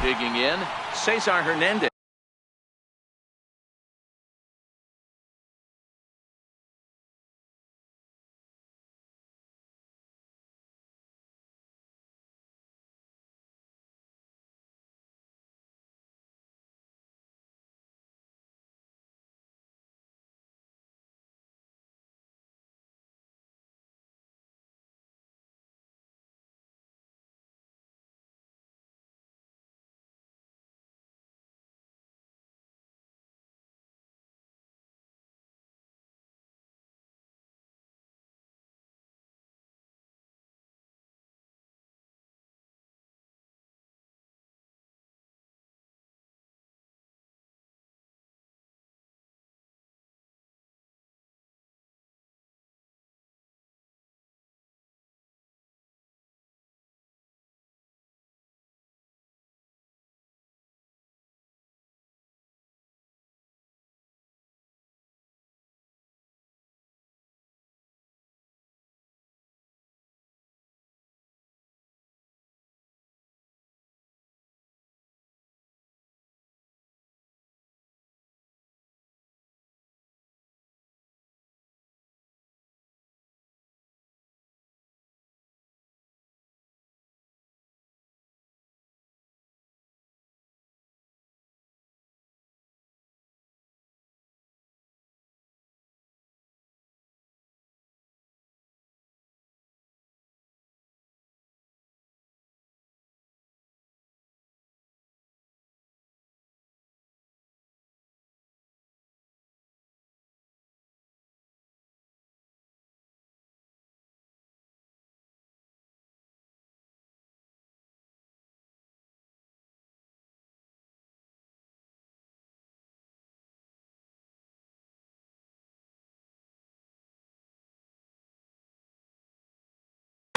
Digging in, Cesar Hernandez.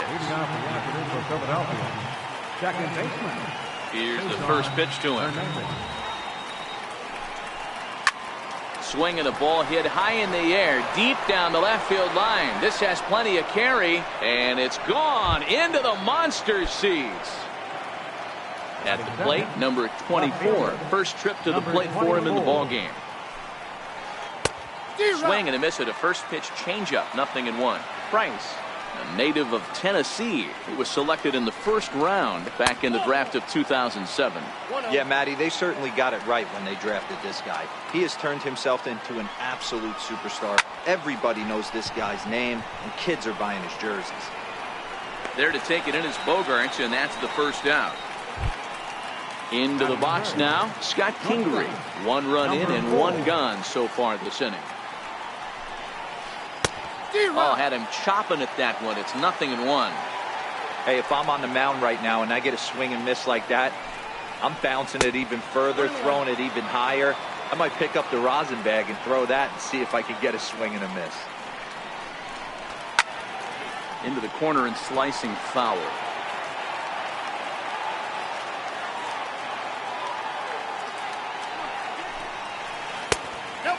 Leading off the afternoon for Philadelphia, second baseman. Here's the first pitch to him. Swinging the ball hit high in the air, deep down the left field line. This has plenty of carry, and it's gone into the monster seats. At the plate, number 24. First trip to the plate for him in the ballgame. Swing and a miss at a first pitch changeup, 0-1. Price, a native of Tennessee, he was selected in the first round back in the draft of 2007. Yeah, Matty, they certainly got it right when they drafted this guy. He has turned himself into an absolute superstar. Everybody knows this guy's name, and kids are buying his jerseys. There to take it in is Bogaerts, and that's the first out. Into the box now, Scott Kingery. 1 run in and 1 gone so far this inning. Oh, had him chopping at that one. It's 0-1. Hey, if I'm on the mound right now and I get a swing and miss like that, I'm bouncing it even further, throwing it even higher. I might pick up the rosin bag and throw that and see if I can get a swing and a miss. Into the corner and slicing foul.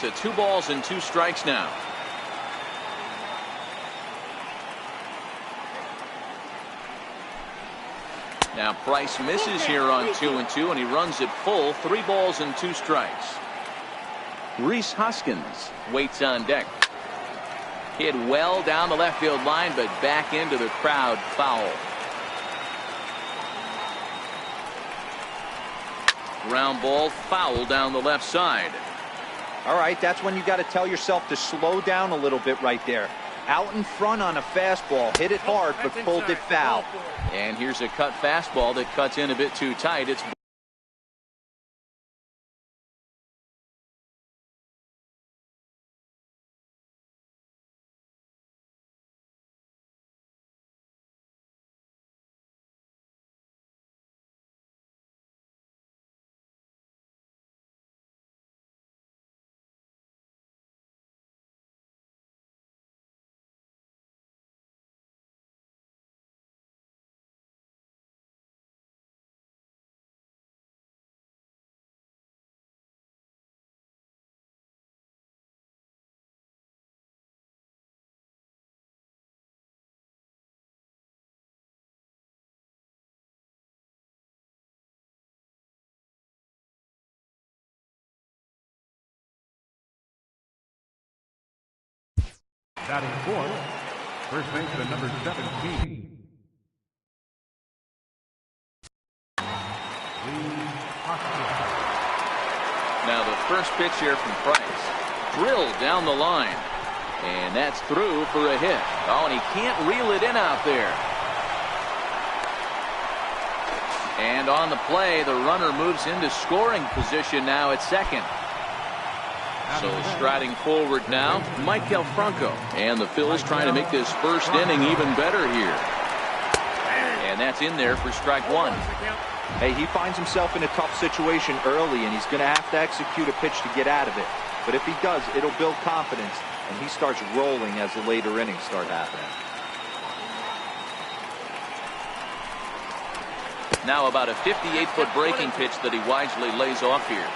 To 2 balls and 2 strikes now. Now Price misses here on 2-2, and he runs it full. 3 balls and 2 strikes. Rhys Hoskins waits on deck. Hit well down the left field line, but back into the crowd, foul. Ground ball, foul down the left side. All right, that's when you got to tell yourself to slow down a little bit right there. Out in front on a fastball, hit it hard, but pulled it foul. And here's a cut fastball that cuts in a bit too tight. It's Batting fourth, first baseman number 17. Now the first pitch here from Price. Drilled down the line. And that's through for a hit. Oh, and he can't reel it in out there. And on the play, the runner moves into scoring position now at second. So striding forward now, Michael Franco. And the Phils trying to make this first inning even better here. And that's in there for strike one. Hey, he finds himself in a tough situation early, and he's going to have to execute a pitch to get out of it. But if he does, it'll build confidence, and he starts rolling as the later innings start happening. Now about a 58-foot breaking pitch that he wisely lays off here.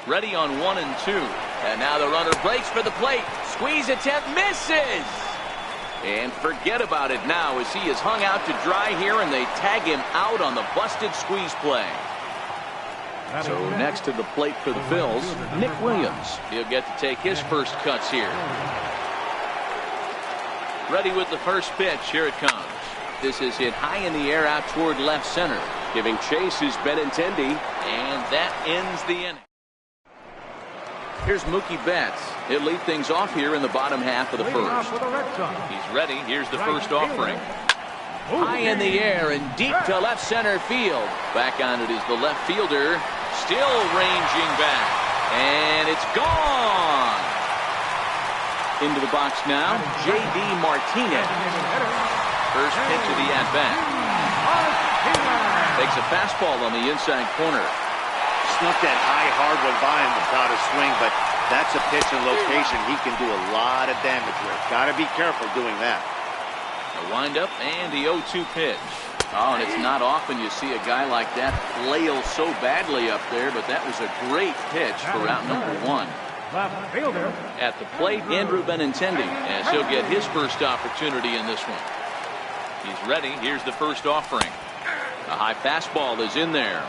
Ready on 1 and 2. And now the runner breaks for the plate. Squeeze attempt misses. And forget about it now as he is hung out to dry here, and they tag him out on the busted squeeze play. So next to the plate for the Phils, Nick Williams. He'll get to take his first cuts here. Ready with the first pitch. Here it comes. This is hit high in the air out toward left center. Giving chase is Benintendi, and that ends the inning. Here's Mookie Betts. He'll lead things off here in the bottom half of the first. He's ready. Here's the first offering. High in the air and deep to left center field. Back on it is the left fielder. Still ranging back. And it's gone. Into the box now, J.D. Martinez. First pitch of the at-bat. Takes a fastball on the inside corner. Snuck that high hard one by him without a swing, but that's a pitch and location he can do a lot of damage with. Got to be careful doing that. A windup and the 0-2 pitch. Oh, and it's not often you see a guy like that flail so badly up there, but that was a great pitch for out number one. At the plate, Andrew Benintendi, as he'll get his first opportunity in this one. He's ready. Here's the first offering. A high fastball is in there.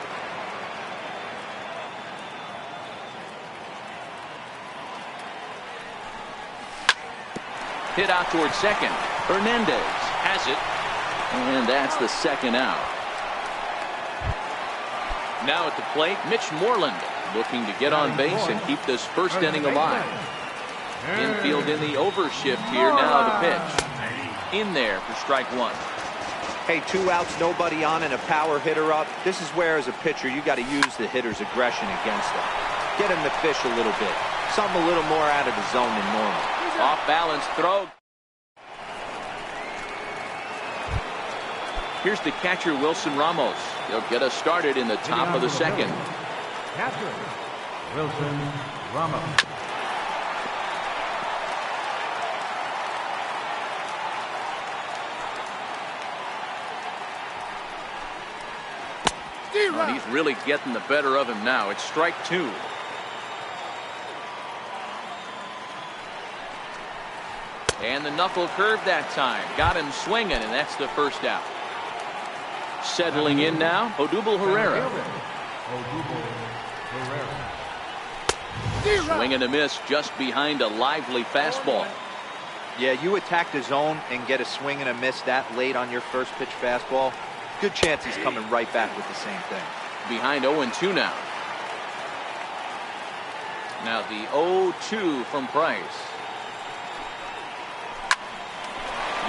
Hit out towards second. Hernandez has it. And that's the second out. Now at the plate, Mitch Moreland looking to get on base and keep this first inning alive. Infield in the overshift here. Now the pitch. In there for strike one. Hey, 2 outs, nobody on, and a power hitter up. This is where, as a pitcher, you got to use the hitter's aggression against him. Get him to fish a little bit. Something a little more out of the zone than normal. Off balance throw. Here's the catcher, Wilson Ramos. He'll get us started in the top of the second. Catcher, Wilson Ramos. And he's really getting the better of him now. It's strike two. And the knuckle curve that time. Got him swinging, and that's the first out. Settling in now, Odubel Herrera. Swing and a miss just behind a lively fastball. Yeah, you attack the zone and get a swing and a miss that late on your first pitch fastball. Good chance he's coming right back with the same thing. Behind 0-2 now. Now the 0-2 from Price.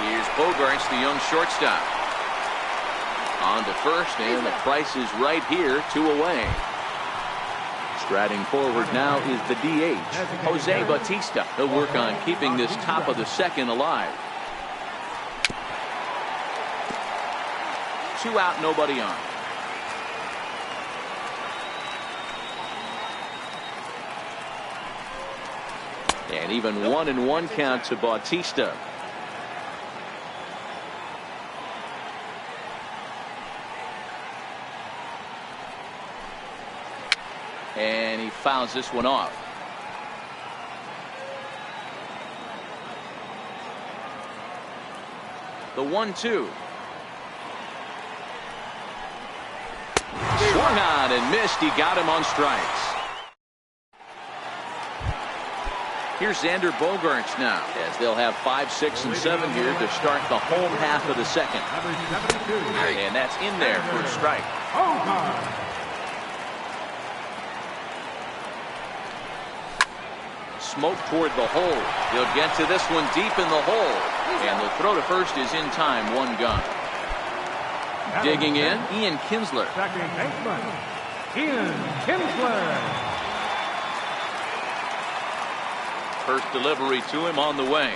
Here's Bogarts, the young shortstop. On to first, and the Price is right here, 2 away. Striding forward now is the DH, Jose Bautista. He'll work on keeping this top of the second alive. 2 out, nobody on. And even 1-1 count to Bautista. And he fouls this one off. The 1-2. Swung on and missed. He got him on strikes. Here's Xander Bogaerts now, as they'll have 5, 6, and 7 here to start the home half of the second. And that's in there for a strike. Smoke toward the hole. He'll get to this one deep in the hole. And the throw to first is in time. One gone. Digging in, Ian Kinsler. Second baseman, Ian Kinsler. First delivery to him on the way.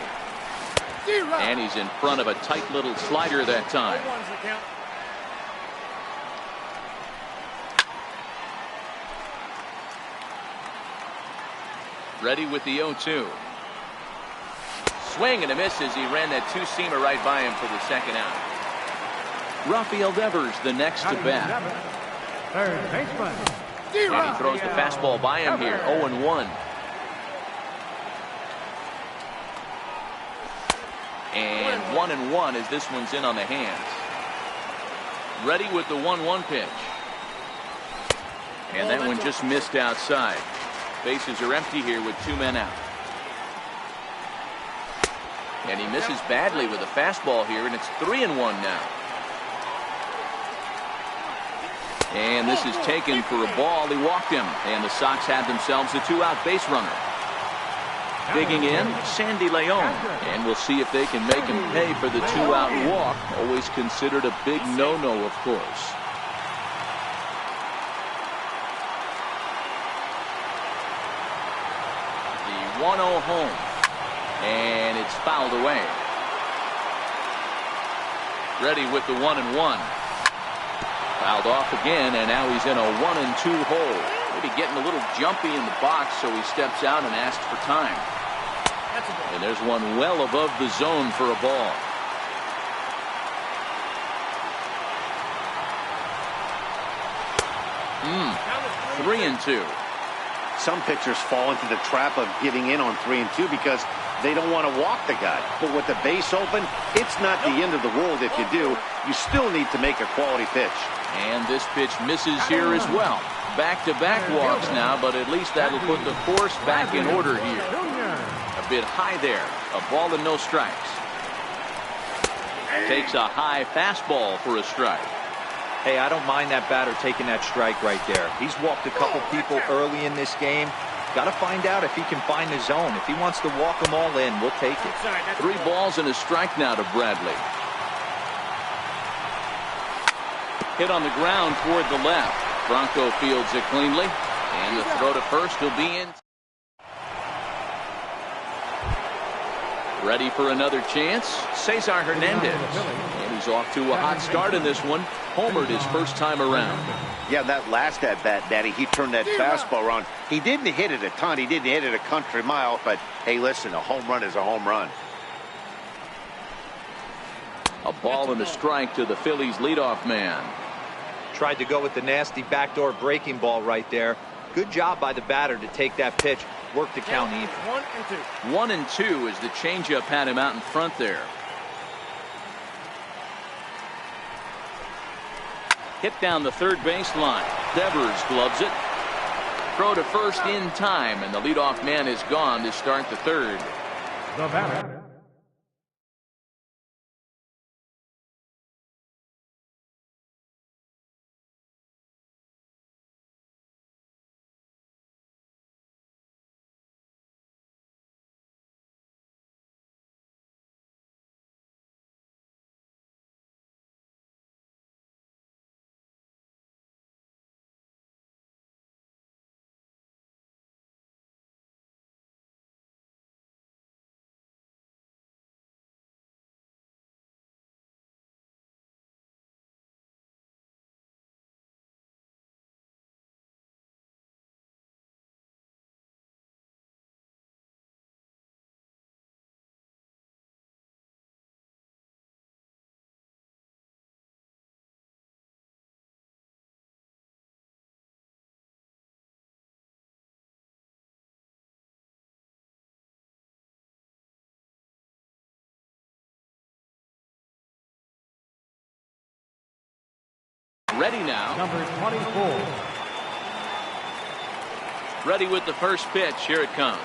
And he's in front of a tight little slider that time. Ready with the 0-2. Swing and a miss as he ran that two-seamer right by him for the second out. Rafael Devers the next to bat. Third baseman. And he throws the fastball by him here. 0-1. And 1-1 as this one's in on the hands. Ready with the 1-1 pitch. And that one just missed outside. Bases are empty here with 2 men out. And he misses badly with a fastball here, and it's 3-1 now. And this is taken for a ball. He walked him, and the Sox have themselves a 2-out base runner. Digging in, Sandy Leon, and we'll see if they can make him pay for the 2-out walk. Always considered a big no-no, of course. The 1-0 home, and it's fouled away. Ready with the 1-1. Fouled off again, and now he's in a 1-2 hole. Maybe getting a little jumpy in the box, so he steps out and asks for time. And there's one well above the zone for a ball. Hmm. 3-2. Some pitchers fall into the trap of giving in on 3-2 because they don't want to walk the guy. But with the base open, it's not the end of the world if you do. You still need to make a quality pitch. And this pitch misses here as well. Back-to-back walks now, but at least that'll put the force back in order here. A bit high there. A ball and no strikes. Takes a high fastball for a strike. Hey, I don't mind that batter taking that strike right there. He's walked a couple people early in this game. Got to find out if he can find the zone. If he wants to walk them all in, we'll take it. 3 balls and a strike now to Bradley. Hit on the ground toward the left. Bronco fields it cleanly. And the throw to first will be in. Ready for another chance, Cesar Hernandez. And he's off to a hot start in this one. Homered his first time around. Yeah, that last at-bat, Daddy, he turned that fastball around. He didn't hit it a ton. He didn't hit it a country mile. But, hey, listen, a home run is a home run. A ball and a strike to the Phillies leadoff man. Tried to go with the nasty backdoor breaking ball right there. Good job by the batter to take that pitch. Work the count even. 1-2 as the changeup had him out in front there. Hit down the third baseline. Devers gloves it. Throw to first in time, and the leadoff man is gone to start the third. The batter, Ready now. Number 24. Ready with the first pitch. Here it comes.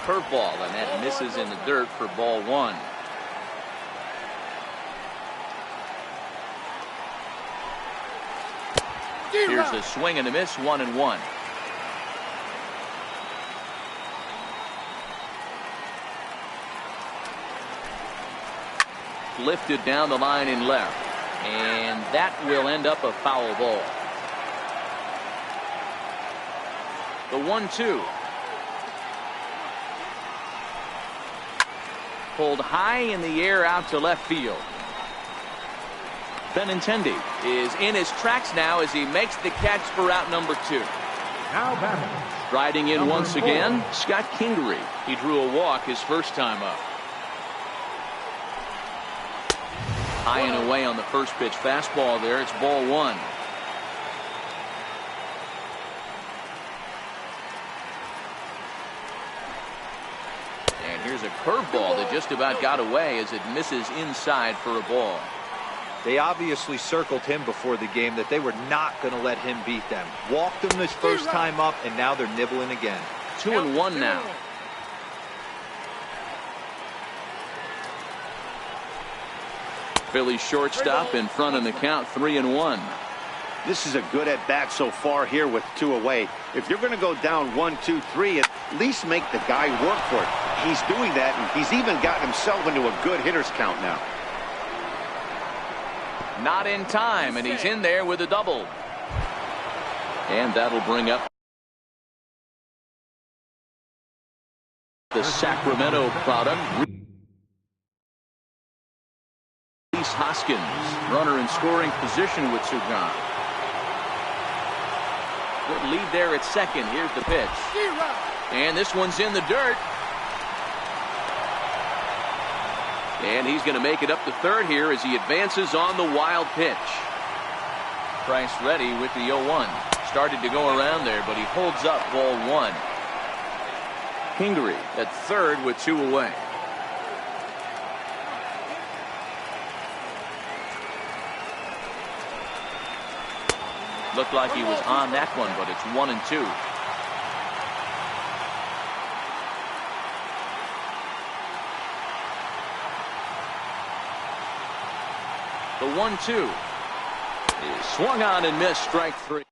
Curveball, and that misses in the dirt for ball one. Here's a swing and a miss, 1-1. Lifted down the line in left, and that will end up a foul ball. The 1-2. Pulled high in the air out to left field. Benintendi is in his tracks now as he makes the catch for out number 2. Now batting. Riding in Number once 4. again, Scott Kingery. He drew a walk his first time up. High and away on the first pitch fastball there. It's ball one. And here's a curveball that just about got away as it misses inside for a ball. They obviously circled him before the game that they were not going to let him beat them. Walked him this first time up, and now they're nibbling again. 2-1 now. Phillies shortstop in front on the count, 3-1. This is a good at bat so far here with 2 away. If you're going to go down 1-2-3, at least make the guy work for it. He's doing that, and he's even gotten himself into a good hitter's count now. Not in time, and he's in there with a double. And that'll bring up the Sacramento product. Reese Hoskins, runner in scoring position with Sugan. Good lead there at second. Here's the pitch. And this one's in the dirt. And he's going to make it up to third here as he advances on the wild pitch. Price ready with the 0-1. Started to go around there, but he holds up ball one. Kingery at third with 2 away. Looked like he was on that one, but it's 1-2. The 1-2 is swung on and missed, strike 3.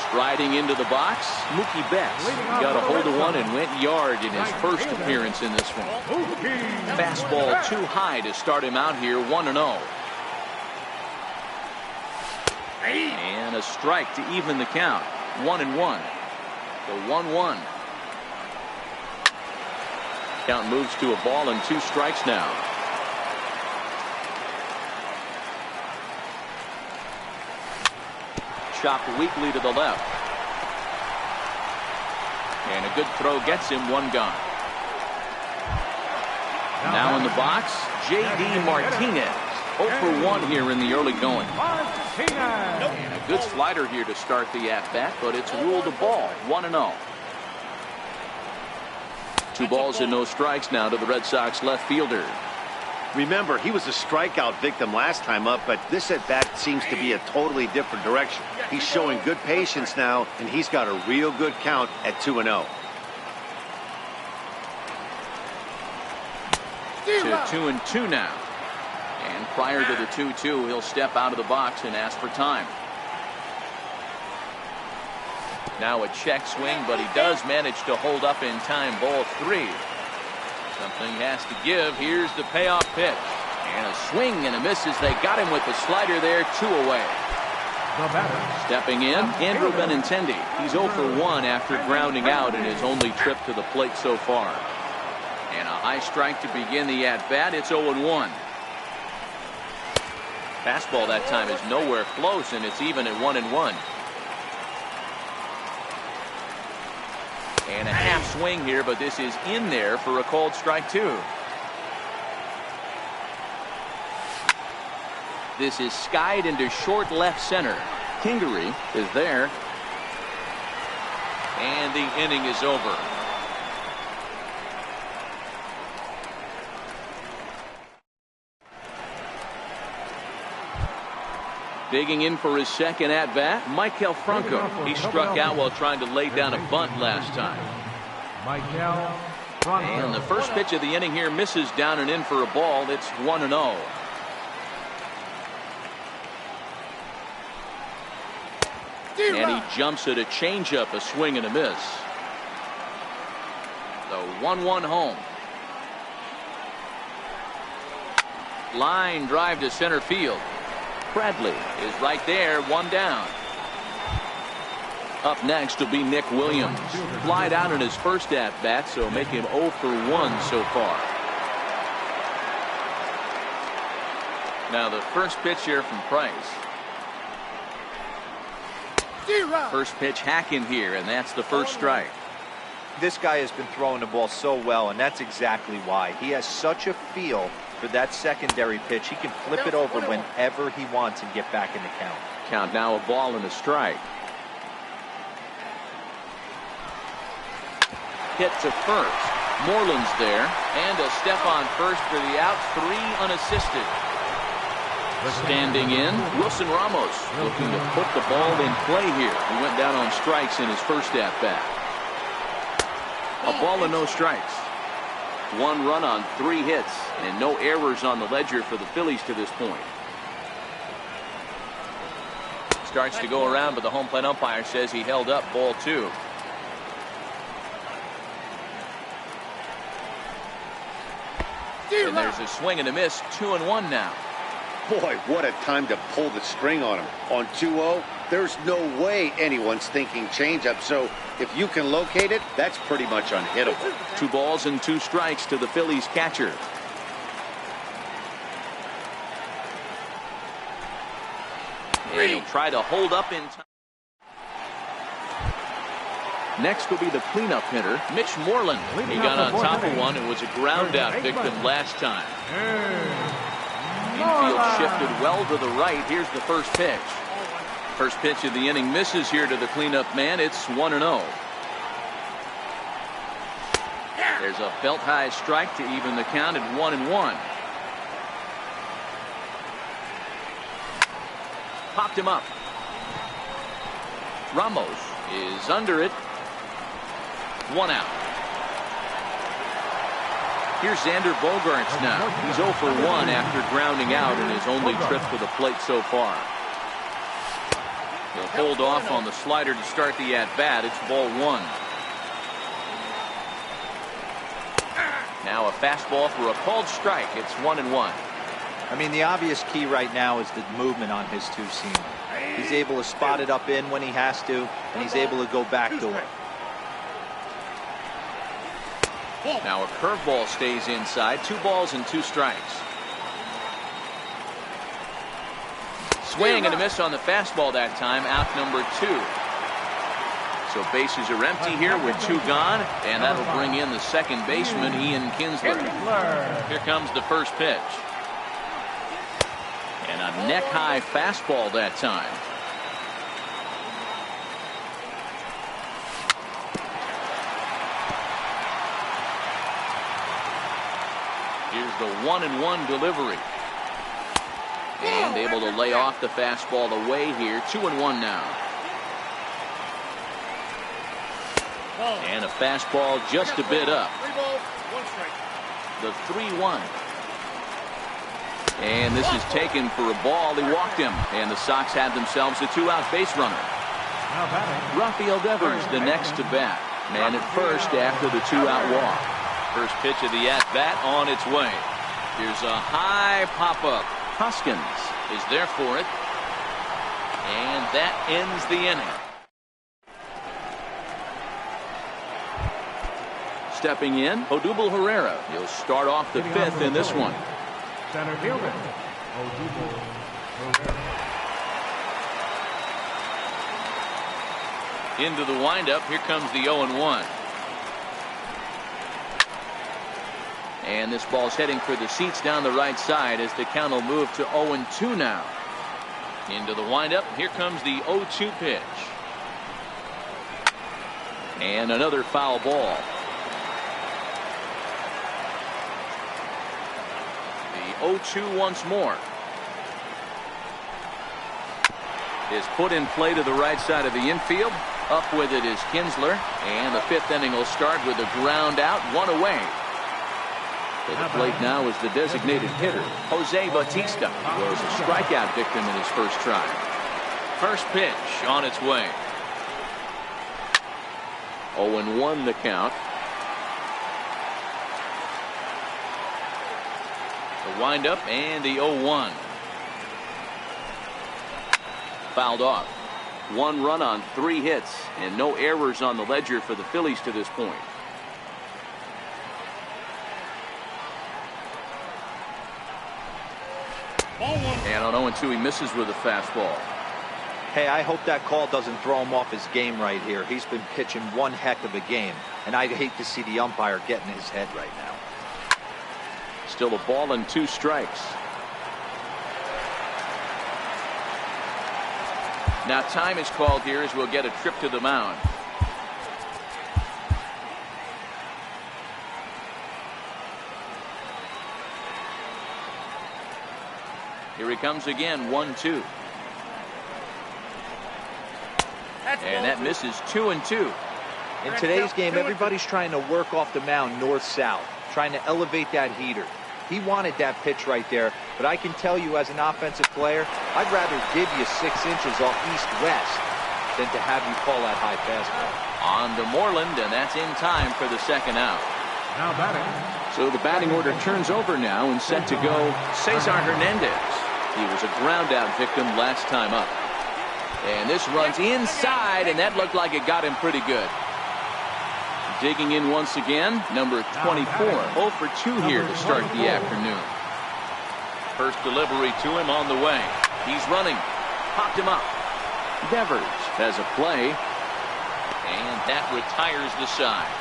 Striding into the box, Mookie Betts got a hold of one and went yard in his first appearance in this one. Fastball too high to start him out here, 1-0. And a strike to even the count, 1-1. The 1-1. Count moves to a ball and 2 strikes now. Chopped weakly to the left. And a good throw gets him, 1 gone. Now in the box, J.D. Martinez. 0 for 1 here in the early going. And a good slider here to start the at-bat, but it's ruled a ball, 1-0. 2 balls and no strikes now to the Red Sox left fielder. Remember, he was a strikeout victim last time up, but this at-bat seems to be a totally different direction. He's showing good patience now, and he's got a real good count at 2-0. To 2-2 now. And prior to the 2-2, he'll step out of the box and ask for time. Now a check swing, but he does manage to hold up in time, ball 3. Something has to give. Here's the payoff pitch. And a swing and a miss as they got him with the slider there, 2 away. Stepping in, Andrew Benintendi. He's 0 for 1 after grounding out in his only trip to the plate so far. And a high strike to begin the at-bat. It's 0-1. Fastball that time is nowhere close, and it's even at 1-1. And a half swing here, but this is in there for a called strike 2. This is skied into short left center. Kingery is there. And the inning is over. Digging in for his second at-bat, Michael Franco. He struck out while trying to lay down a bunt last time. Michael Franco. And the first pitch of the inning here misses down and in for a ball. It's 1-0. And he jumps at a changeup, a swing and a miss. The 1-1 home. Line drive to center field. Bradley is right there, one down. Up next will be Nick Williams. Flied out in his first at-bat, so make him 0 for 1 so far. Now the first pitch here from Price. First pitch hacking here, and that's the first strike. This guy has been throwing the ball so well, and that's exactly why. He has such a feel for that secondary pitch. He can flip it over whenever he wants and get back in the count. Count now a ball and a strike. Hit to first. Moreland's there, and a step on first for the out. 3 unassisted. Standing in, Wilson Ramos looking to put the ball in play here. He went down on strikes in his first at-bat. A ball and no strikes. 1 run on 3 hits, and no errors on the ledger for the Phillies to this point. Starts to go around, but the home plate umpire says he held up ball 2. And there's a swing and a miss. 2-1 now. Boy, what a time to pull the string on him. On 2-0, there's no way anyone's thinking changeup. So if you can locate it, that's pretty much unhittable. 2 balls and 2 strikes to the Phillies catcher. And he'll try to hold up in time. Next will be the cleanup hitter, Mitch Moreland. He got on top of one and was a ground out victim last time. Infield shifted well to the right. Here's the first pitch. First pitch of the inning misses here to the cleanup man. It's 1-0. There's a belt high strike to even the count at 1-1. Popped him up. Ramos is under it. 1 out. Here's Xander Bogaerts now. He's 0 for 1 after grounding out in his only trip to the plate so far. He'll hold off on the slider to start the at-bat. It's ball 1. Now a fastball for a called strike. It's 1-1. I mean, the obvious key right now is the movement on his two-seamer. He's able to spot it up in when he has to, and he's able to go backdoor. Now a curveball stays inside. 2 balls and 2 strikes. Swing and a miss on the fastball that time. Out number 2. So bases are empty here with 2 gone, and that'll bring in the second baseman, Ian Kinsler. Here comes the first pitch. And a neck-high fastball that time. Here's the 1-1 delivery. And able to lay off the fastball away here. 2-1 now. And a fastball just a bit up. 3 balls, 1 strike. The 3-1. And this is taken for a ball. He walked him. And the Sox have themselves a 2-out base runner. Rafael Devers the next to bat. Man at first after the 2-out walk. First pitch of the at-bat on its way. Here's a high pop-up. Hoskins is there for it. And that ends the inning. Stepping in, Odubel Herrera. He'll start off the 5th in this one. Center fielder, Odubel Herrera. Into the windup. Here comes the 0-1. And this ball's heading for the seats down the right side as the count will move to 0-2 now. Into the windup. Here comes the 0-2 pitch. And another foul ball. The 0-2 once more. is put in play to the right side of the infield. Up with it is Kinsler, and the 5th inning will start with a ground out, 1 away. At the plate now is the designated hitter, Jose Bautista, who was a strikeout victim in his first try. First pitch on its way. 0-1 the count. The windup and the 0-1. Fouled off. 1 run on 3 hits and no errors on the ledger for the Phillies to this point. And on 0-2 he misses with a fastball. Hey, I hope that call doesn't throw him off his game right here. He's been pitching one heck of a game, and I'd hate to see the umpire get in his head right now. Still a ball and 2 strikes. Now time is called here as we'll get a trip to the mound. Here he comes again, 1-2. And that misses 2-2. In today's game, everybody's trying to work off the mound north-south, trying to elevate that heater. He wanted that pitch right there, but I can tell you as an offensive player, I'd rather give you 6 inches off east-west than to have you call that high fastball. On to Moreland, and that's in time for the 2nd out. Now batting. So the batting order turns over now and set to go Cesar Hernandez. He was a ground out victim last time up. And this runs inside, and that looked like it got him pretty good. Digging in once again, number 24, 0 for 2 here to start the afternoon. First delivery to him on the way. He's running. Popped him up. Devers has a play, and that retires the side.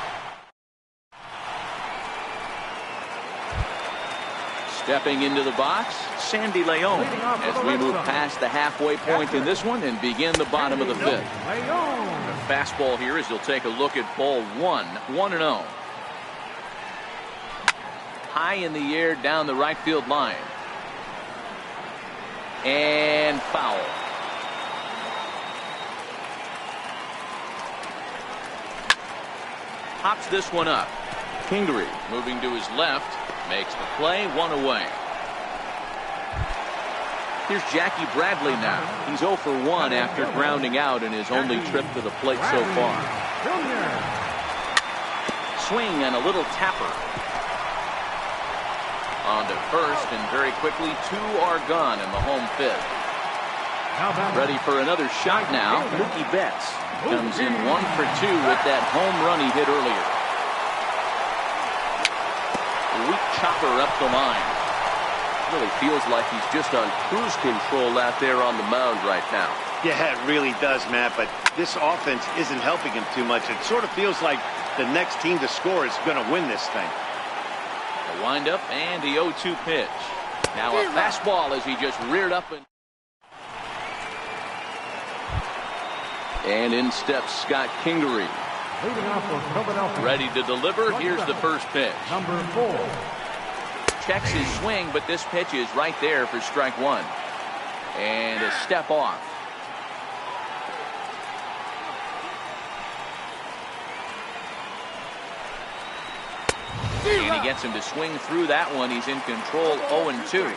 Stepping into the box, Sandy Leon, as we move past the halfway point in this one and begin the bottom of the 5th. The fastball here as he'll take a look at ball 1, 1-0. High in the air down the right field line. And foul. Pops this one up. Kingery moving to his left. Makes the play, 1 away. Here's Jackie Bradley now. He's 0 for 1 after grounding out in his only trip to the plate so far. Swing and a little tapper. On to first, and very quickly 2 are gone in the home 5th. Ready for another shot now. Mookie Betts comes in 1 for 2 with that home run he hit earlier. Weak chopper up the line. Really feels like he's just on cruise control out there on the mound right now. Yeah, it really does, Matt, but this offense isn't helping him too much. It sort of feels like the next team to score is going to win this thing. The windup and the 0-2 pitch. Now a fastball as he just reared up. And in steps Scott Kingery. Ready to deliver. Here's the first pitch. Number 4. Checks his swing, but this pitch is right there for strike 1. And a step off. And he gets him to swing through that one. He's in control, 0-2.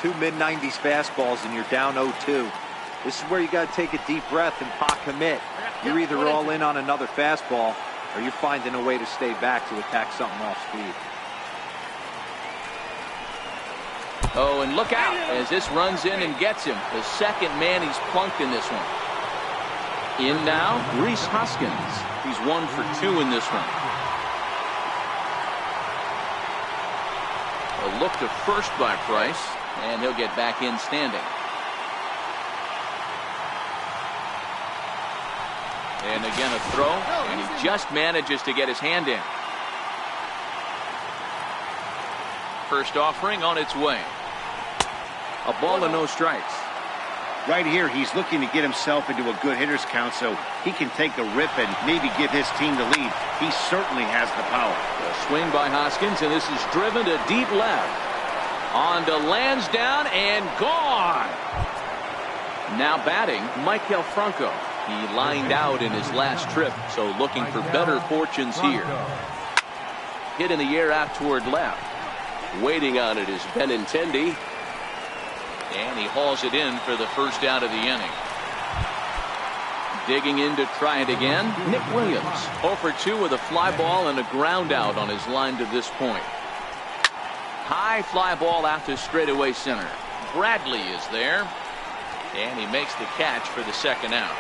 2 mid-90s fastballs and you're down 0-2. This is where you got to take a deep breath and pot commit. You're either all in on another fastball or you're finding a way to stay back to attack something off speed. Oh, and look out as this runs in and gets him. The second man he's plunked in this one. In now, Rhys Hoskins. He's 1 for 2 in this one. A look to first by Price, and he'll get back in standing. And again a throw, and he just manages to get his hand in. First offering on its way. A ball and no strikes. Right here, he's looking to get himself into a good hitter's count so he can take a rip and maybe give his team the lead. He certainly has the power. A swing by Hoskins, and this is driven to deep left. On to Lansdowne and gone. Now batting, Michael Franco. He lined out in his last trip, so looking for better fortunes here. Hit in the air out toward left. Waiting on it is Benintendi. And he hauls it in for the first out of the inning. Digging in to try it again, Nick Williams. 0 for 2 with a fly ball and a ground out on his line to this point. High fly ball out to straightaway center. Bradley is there. And he makes the catch for the second out.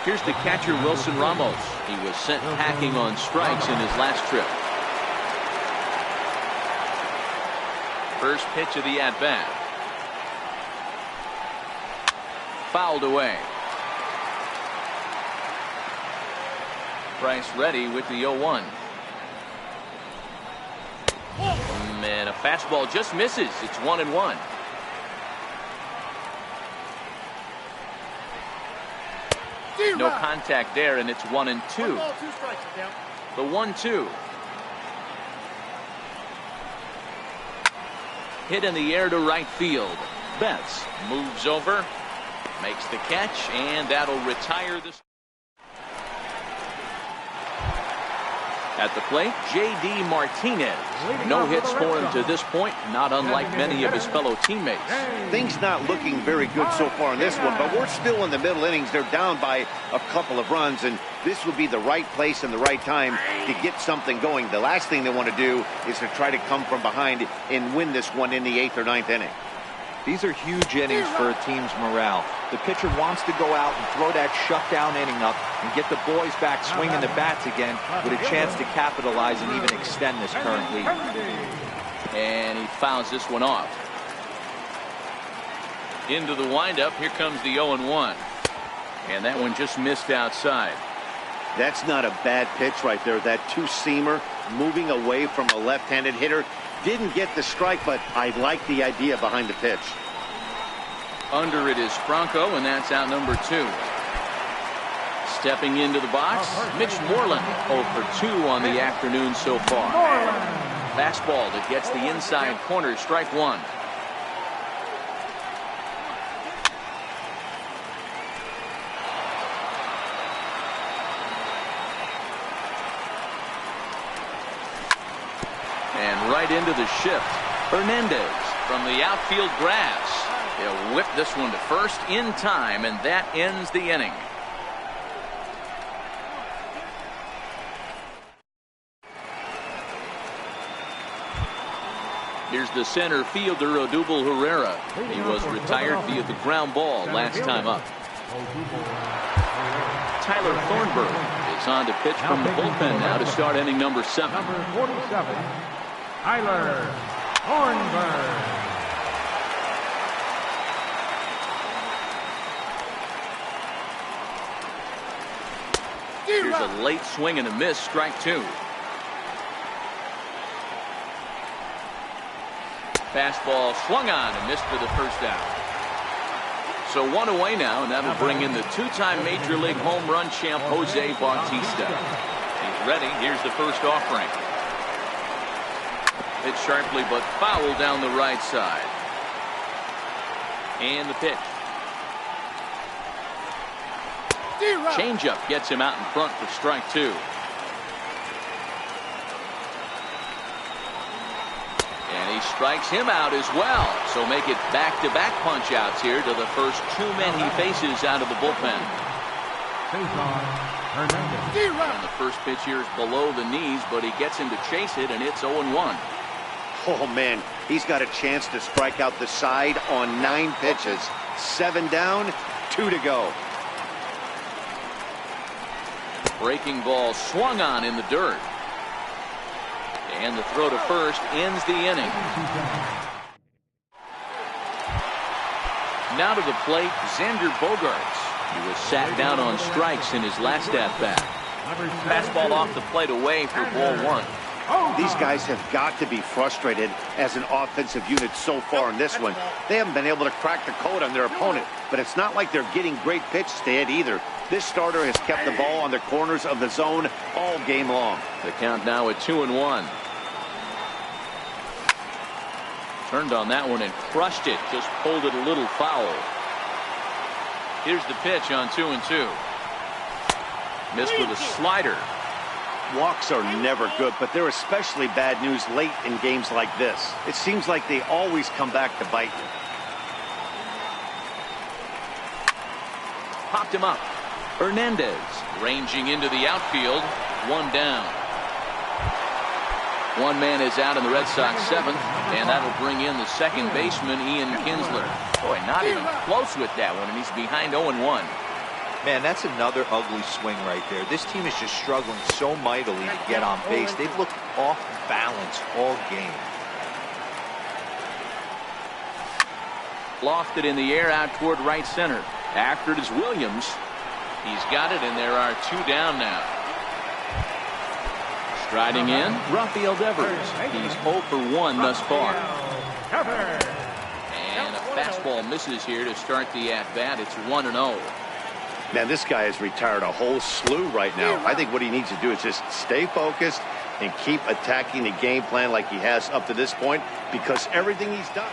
Here's the catcher, Wilson Ramos. He was sent packing on strikes in his last trip. First pitch of the at-bat. Fouled away. Price ready with the 0-1. And a fastball just misses. It's 1-1. No contact there, and it's 1-2. The 1-2. Hit in the air to right field. Betts moves over, makes the catch, and that'll retire this. At the plate, J.D. Martinez. No hits for him to this point, not unlike many of his fellow teammates. Things not looking very good so far in this one, but we're still in the middle innings. They're down by a couple of runs, and this would be the right place and the right time to get something going. The last thing they want to do is to try to come from behind and win this one in the 8th or 9th inning. These are huge innings for a team's morale. The pitcher wants to go out and throw that shutdown inning up and get the boys back swinging the bats again with a chance to capitalize and even extend this current lead. And he fouls this one off. Into the windup. Here comes the 0-1. And that one just missed outside. That's not a bad pitch right there. That two-seamer moving away from a left-handed hitter. Didn't get the strike, but I like the idea behind the pitch. Under it is Franco, and that's out number 2. Stepping into the box, Mitch Moreland. 0 for 2 on the afternoon so far. Fastball that gets the inside corner, strike 1. And right into the shift. Hernandez from the outfield grass. He'll whip this one to first in time, and that ends the inning. Here's the center fielder, Odubel Herrera. He was retired via the ground ball last time up. Tyler Thornburg is on to pitch from the bullpen now to start inning number 7. Number 47, Tyler Thornburg. Here's a late swing and a miss, strike 2. Fastball swung on and missed for the first out. So 1 away now, and that'll bring in the 2-time Major League home run champ Jose Bautista. He's ready. Here's the first offering. Hit sharply but foul down the right side. And the pitch. Changeup gets him out in front for strike 2. And he strikes him out as well. So make it back-to-back punch-outs here to the first 2 men he faces out of the bullpen. And the first pitch here is below the knees, but he gets him to chase it, and it's 0-1. Oh, man, he's got a chance to strike out the side on 9 pitches. 7 down, 2 to go. Breaking ball swung on in the dirt. And the throw to first ends the inning. Now to the plate, Xander Bogaerts. He was sat down on strikes in his last at-bat. Fastball off the plate away for ball 1. These guys have got to be frustrated as an offensive unit so far in this one. They haven't been able to crack the code on their opponent, but it's not like they're getting great pitches to hit either. This starter has kept the ball on the corners of the zone all game long. The count now at 2-1. Turned on that one and crushed it. Just pulled it a little foul. Here's the pitch on 2-2. Missed with a slider. Walks are never good, but they're especially bad news late in games like this. It seems like they always come back to bite you. Popped him up. Hernandez ranging into the outfield. One down. One man is out in the Red Sox seventh, and that'll bring in the second baseman, Ian Kinsler. Boy, not even close with that one, and he's behind 0-1. Man, that's another ugly swing right there. This team is just struggling so mightily to get on base. They've looked off balance all game. Lofted in the air out toward right center. After it is Williams. He's got it, and there are two down now. Striding in, Rafael Devers. He's 0 for 1 thus far. And a fastball misses here to start the at-bat. It's 1-0. Man, this guy has retired a whole slew right now. I think what he needs to do is just stay focused and keep attacking the game plan like he has up to this point, because everything he's done.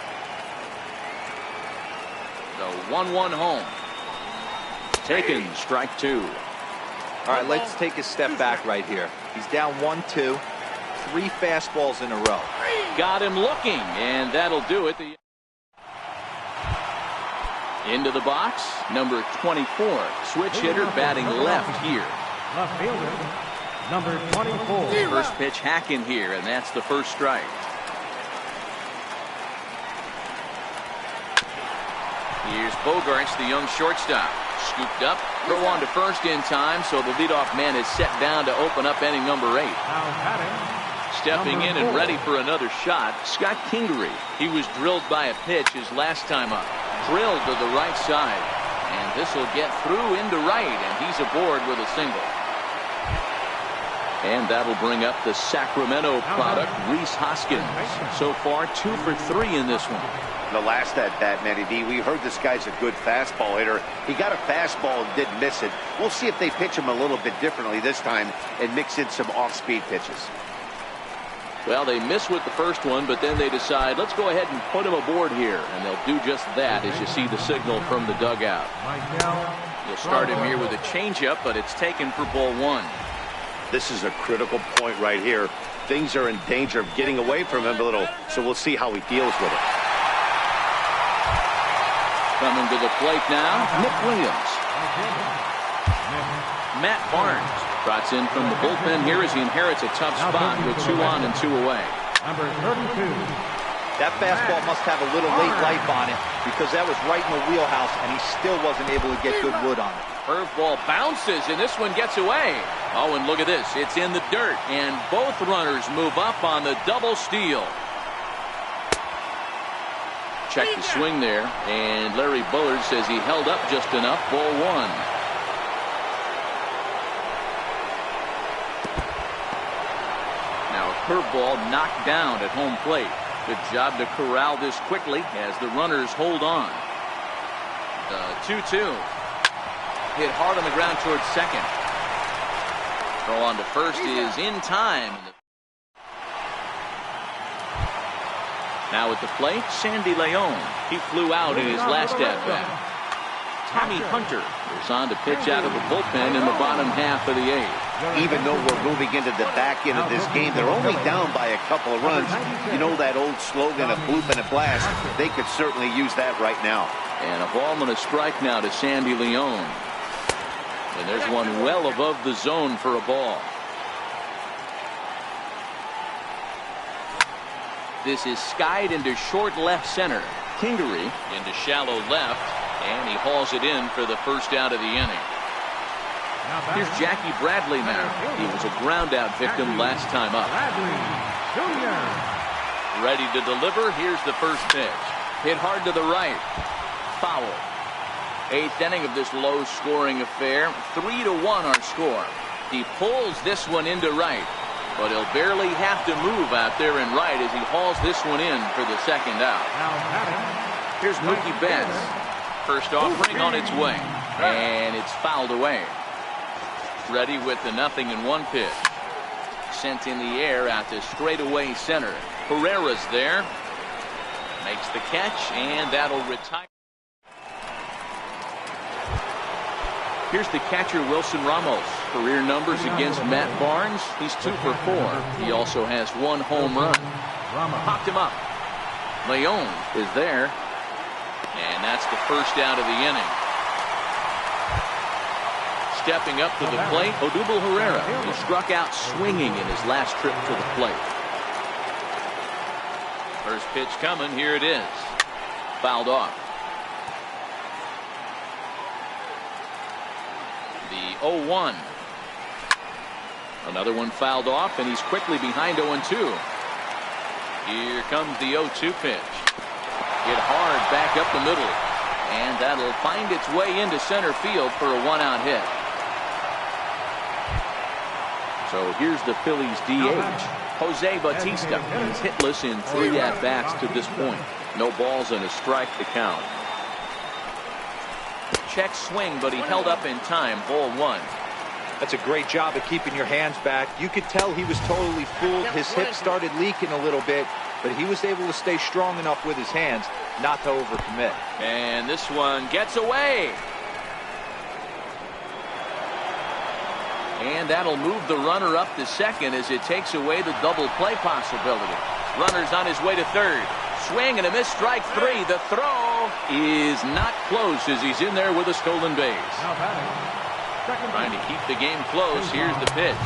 The 1-1 home. Taken, strike two. All right, let's take a step back right here. He's down 1-2, 3 fastballs in a row. Got him looking, and that'll do it. Into the box, number 24, switch hitter batting left here. Left fielder, number 24. First pitch hacking here, and that's the first strike. Here's Bogarts, the young shortstop. Scooped up, throw on to first in time, so the leadoff man is set down to open up inning number 8. Stepping in and ready for another shot, Scott Kingery. He was drilled by a pitch his last time up. Drilled to the right side, and this will get through into right, and he's aboard with a single. And that'll bring up the Sacramento product, Rhys Hoskins. So far, 2 for 3 in this one. The last at-bat, Matty D, we heard this guy's a good fastball hitter. He got a fastball and didn't miss it. We'll see if they pitch him a little bit differently this time and mix in some off-speed pitches. Well, they miss with the first one, but then they decide, let's go ahead and put him aboard here. And they'll do just that as you see the signal from the dugout. You'll start him here with a changeup, but it's taken for ball 1. This is a critical point right here. Things are in danger of getting away from him a little, so we'll see how he deals with it. Coming to the plate now, Nick Williams. Matt Barnes trots in from the bullpen here as he inherits a tough spot with 2 on and 2 away. Number 32. That fastball must have a little late life on it, because that was right in the wheelhouse, and he still wasn't able to get good wood on it. Curveball bounces, and this one gets away. Oh, and look at this. It's in the dirt, and both runners move up on the double steal. Check the swing there, and Larry Bullard says he held up just enough. Ball 1. Now a curveball knocked down at home plate. Good job to corral this quickly as the runners hold on. The 2-2. Hit hard on the ground towards second. Throw on to first is in time. Now at the plate, Sandy Leon. He flew out in his last at-bat. Tommy Hunter goes on to pitch out of the bullpen in the bottom half of the 8th. Even though we're moving into the back end of this game, they're only down by a couple of runs. You know that old slogan of bloop and a blast? They could certainly use that right now. And a ball and a strike now to Sandy Leon. And there's one well above the zone for a ball. This is skied into short left center. Kingery into shallow left, and he hauls it in for the first out of the inning. Here's Jackie Bradley now. He was a ground out victim last time up. Ready to deliver. Here's the first pitch. Hit hard to the right. Foul. 8th inning of this low scoring affair. 3-1 our score. He pulls this one into right, but he'll barely have to move out there in right as he hauls this one in for the second out. Here's Mookie Betts. First offering on its way, and it's fouled away. Ready with the 0-1 pitch. Sent in the air out to straightaway center. Herrera's there. Makes the catch, and that'll retire. Here's the catcher, Wilson Ramos. Career numbers against Matt Barnes. He's 2 for 4. He also has 1 home run. Popped him up. Leon is there. And that's the first out of the inning. Stepping up to the plate, Odubel Herrera. He struck out swinging in his last trip to the plate. First pitch coming. Here it is. Fouled off. The 0-1. Another one fouled off, and he's quickly behind 0-2. Here comes the 0-2 pitch. Hit hard back up the middle. And that'll find its way into center field for a 1-out hit. So here's the Phillies DH, Jose Bautista. He's hitless in 3 at-bats to this point. No balls and a strike to count. Check swing, but he held up in time. Ball 1. That's a great job of keeping your hands back. You could tell he was totally fooled. His hip started leaking a little bit, but he was able to stay strong enough with his hands not to overcommit. And this one gets away. And that'll move the runner up to second as it takes away the double play possibility. Runner's on his way to third. Swing and a miss, strike 3. The throw is not close as he's in there with a stolen base. Trying to keep the game close. Here's the pitch.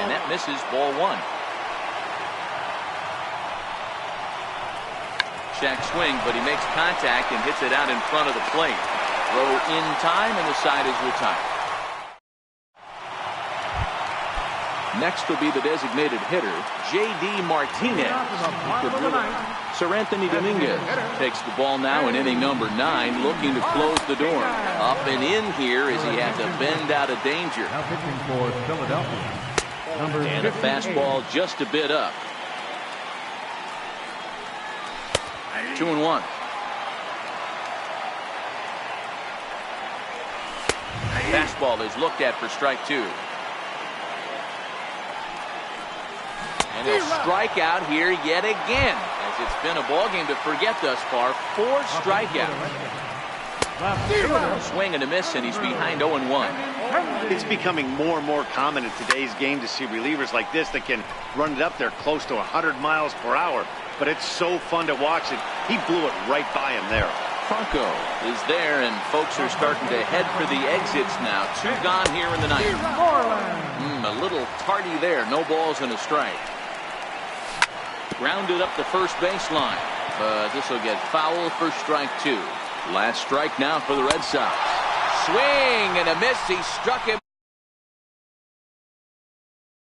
And that misses. Ball 1. Check swing, but he makes contact and hits it out in front of the plate. Throw in time, and the side is retired. Next will be the designated hitter, J.D. Martinez. Sir Anthony Dominguez takes the ball now in inning number 9, looking to close the door. Up and in here as he had to bend out of danger. Now pitching for Philadelphia. And a fastball just a bit up. 2-1. Fastball is looked at for strike 2. And he'll strike out here yet again, as it's been a ball game to forget thus far. 4 strikeouts. Swing and a miss, and he's behind 0-1. It's becoming more and more common in today's game to see relievers like this that can run it up there close to 100 miles per hour. But it's so fun to watch it. He blew it right by him there. Franco is there, and folks are starting to head for the exits now. 2 gone here in the 9th. A little tardy there. No balls and a strike. Grounded up the first baseline, but this will get foul for strike 2. Last strike now for the Red Sox. Swing and a miss. He struck him